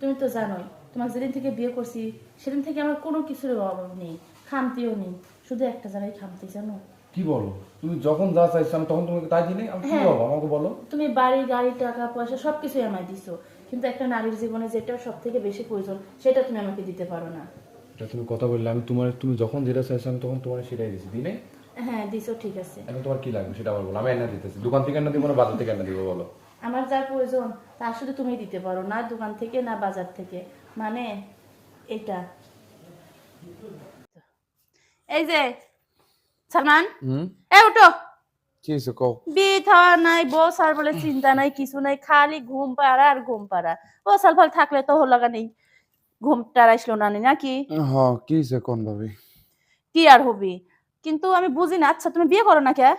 তুমি তো জানোই তোমাকে যেদিন থেকে বিয়ে করছি সেদিন থেকে আমার কোনো কিছুর অভাব নেই, খামতিও নেই, শুধু একটা জায়গায় খামতি, জানো? কি বলো? তুমি যখন যা চাইছো আমি তখন তোমাকে তাই দিই নাই? আমি কি হ্যাঁ, বলবো আমাকে বলো। তুমি বাড়ি গাড়ি টাকা পয়সা সবকিছুই আমায় দিছো, কিন্তু একটা নারীর জীবনে যেটা সব থেকে বেশি প্রয়োজন সেটা তুমি আমাকে দিতে পারো না। এটা তুমি কথা বললে, তুমি যখন যেটা চাইছো আমি তখন তোমার সেটাই দিছি, দিই নাই? হ্যাঁ দিছো, ঠিক আছে। এখন তোমার কি লাগবে সেটা আমার বলো, আমি এনে দিতেছি। দোকান থেকে এনে দিব না বাজার থেকে এনে দিব, বলো। আমার যা প্রয়োজন তা শুধু তুমি দিতে পারো, না দোকান থেকে না বাজার থেকে, মানে এটা। এই যে সালমান, এ উঠো। কি হয়েছে কও? বিয়ে থাওয়া নাই, বউ সার বলে চিন্তা নাই, কিছু নাই, খালি ঘুম পাড়া আর ঘুম পাড়া। ও সালফাল থাকলে তো হলো লাগা নেই, ঘুমটা আসলো না নাকি? হ্যাঁ, কি হয়েছে কোন ভাবি? কি আর হবি, কিন্তু আমি বুঝি না। আচ্ছা তুমি বিয়ে করো না কে?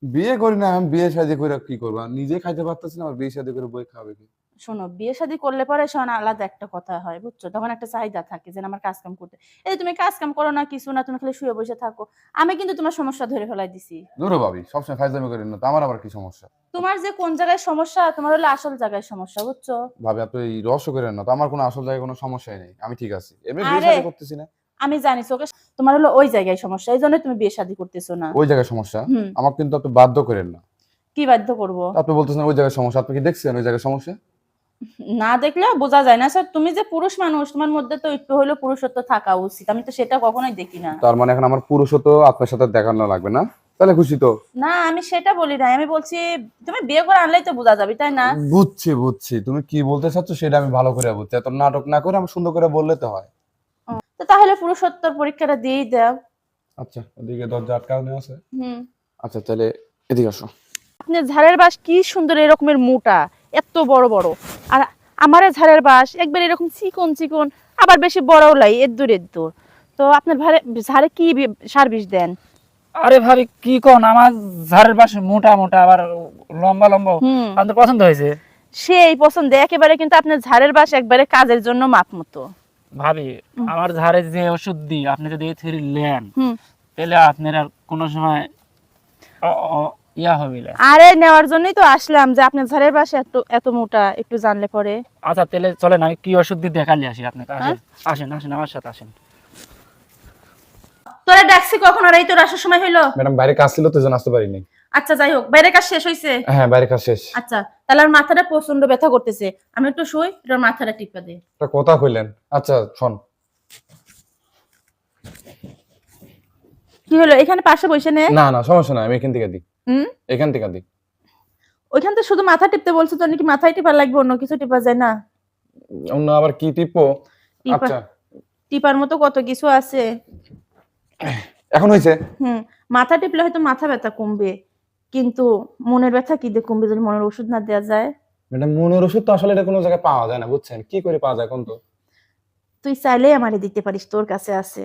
বিয়ে করি না, আমি বিয়ে শাদী করে কি করবো? নিজে খাইতে পারতেছি না, আর বিয়ে শাদী করে বই খাবে কি? শোনো, বিয়ে শাদী করলে পরে শোনো আলাদা একটা কথা হয়, বুঝছো? তখন একটা চাহিদা থাকে যে না, আমার কাজ কাম করতে। এই যে তুমি কাজ কাম করো না, কিছু না, তুমি খালি শুয়ে বসে থাকো, আমি কিন্তু তোমার সমস্যা ধরে ফেলাই দিছি। দূরও ভাবি, সবসময় ফাইজলামি করেন না তো, আমার আবার কি সমস্যা? তোমার যে কোন জায়গায় সমস্যা, তোমার হলো আসল জায়গায় সমস্যা, বুঝছো? ভাবি আপনি এই রহস্য করেন না তো, আমার কোনো আসল জায়গায় কোনো সমস্যাই নেই, আমি ঠিক আছি, এমনি বিয়ে আরে শাদী করতেছি না। আমি জানি চোখে, তোমার হলো ওই জায়গায় সমস্যা, এই জন্য তুমি বিয়ে শাদী করতেছো না। ওই জায়গায় সমস্যা? হুম। আমাকে কিন্তু আপনি বাধ্য করেন না। কি বাধ্য করব? আপনি বলতেছেন ওই জায়গায় সমস্যা, আপনি কি দেখছেন ওই জায়গায় সমস্যা? না দেখলে বোঝা যায় না স্যার, তুমি যে পুরুষ মানুষ, তোমার মধ্যে তো একটু হলেও পুরুষত্ব থাকা উচিত, আমি তো সেটা কখনোই দেখি না। তার মানে এখন আমার পুরুষত্ব আপনার সাথে দেখানো লাগবে না? তাহলে খুশি তো। না আমি সেটা বলি না, আমি বলছি তুমি বিয়ে করে আনলেই তো বোঝা যাবে, তাই না? বুঝছি বুঝছি, তুমি কি বলতে চাচ্ছ সেটা আমি ভালো করে বুঝছি, এত নাটক না করে আমি সুন্দর করে বললে তো হয়। তো তাহলে পুরুষত্বর পরীক্ষাটা দিয়েই দাও। আচ্ছা, ওদিকে দরজা আটকানো আছে। হুম। আচ্ছা তাহলে এদিকে আসো। আপনার ঝাড়ের বাঁশ কি সুন্দর, এরকমের মোটা, এত বড় বড়। আর আমার ঝাড়ের বাঁশ একবার এরকম চিকন চিকন, আবার বেশি বড়ও লাই, এদ্দুর এদ্দুর। তো আপনার ঝাড়ে কি সার বিষ দেন? আরে ভাবি কি কোন, আমার ঝাড়ের পাশে মোটা মোটা আবার লম্বা লম্বা, হুম। আপনার পছন্দ হয়েছে? সেই পছন্দ একেবারে, কিন্তু আপনার ঝাড়ের বাঁশ একবারে কাজের জন্য মাপ মতো। ভাবি আমার ঝাড়ে যে ওষুধ দিই আপনি যদি এই থ্রি নেন হুম। তাহলে আপনার আর কোনো সময় ইয়া হবে না। আরে নেওয়ার জন্যই তো আসলাম, যে আপনার ঝাড়ের বাঁশ এত এত মোটা, একটু জানলে পরে। আচ্ছা তাহলে চলেন আমি কি ওষুধ দিই দেখালি আসি আপনাকে, হ্যাঁ? আসেন আসেন আসেন আমার সাথে আসেন। তোরা ডাকছি কখন, আর এই তোর আসার সময় হইলো? ম্যাডাম বাইরে কাজ ছিল তো, জন্য আসতে পারিনি। আচ্ছা যাই হোক, বাইরে কাজ শেষ হয়েছে? হ্যাঁ বাইরে কাজ শেষ। আচ্ছা তাহলে আমার মাথাটা প্রচন্ড ব্যথা করতেছে, আমি একটু শুই, তোর মাথাটা টিপা দে। একটা কথা কইলেন। আচ্ছা শোন। কি হলো, এখানে পাশে বসে নে। না না সমস্যা নাই, আমি এখান থেকে দিই। হুম। এখান থেকে দিই। ওইখান থেকে শুধু মাথা টিপতে বলছো তো, নাকি মাথায় টিপা লাগবে, অন্য কিছু টিপা যায় না? অন্য আবার কি টিপো? টিপা, আচ্ছা টিপার মতো কত কিছু আছে। এখন হইছে? হুম। মাথা টিপলে হয়তো মাথা ব্যথা কমবে, কিন্তু মনের ব্যথা কি দিয়ে কমবে যদি মনের ওষুধ না দেওয়া যায়? ম্যাডাম মনের ওষুধ তো আসলে এটা কোনো জায়গায় পাওয়া যায় না, বুঝছেন? কি করে পাওয়া যায় কোন তো? তুই চাইলেই আমারে দিতে পারিস, তোর কাছে আছে।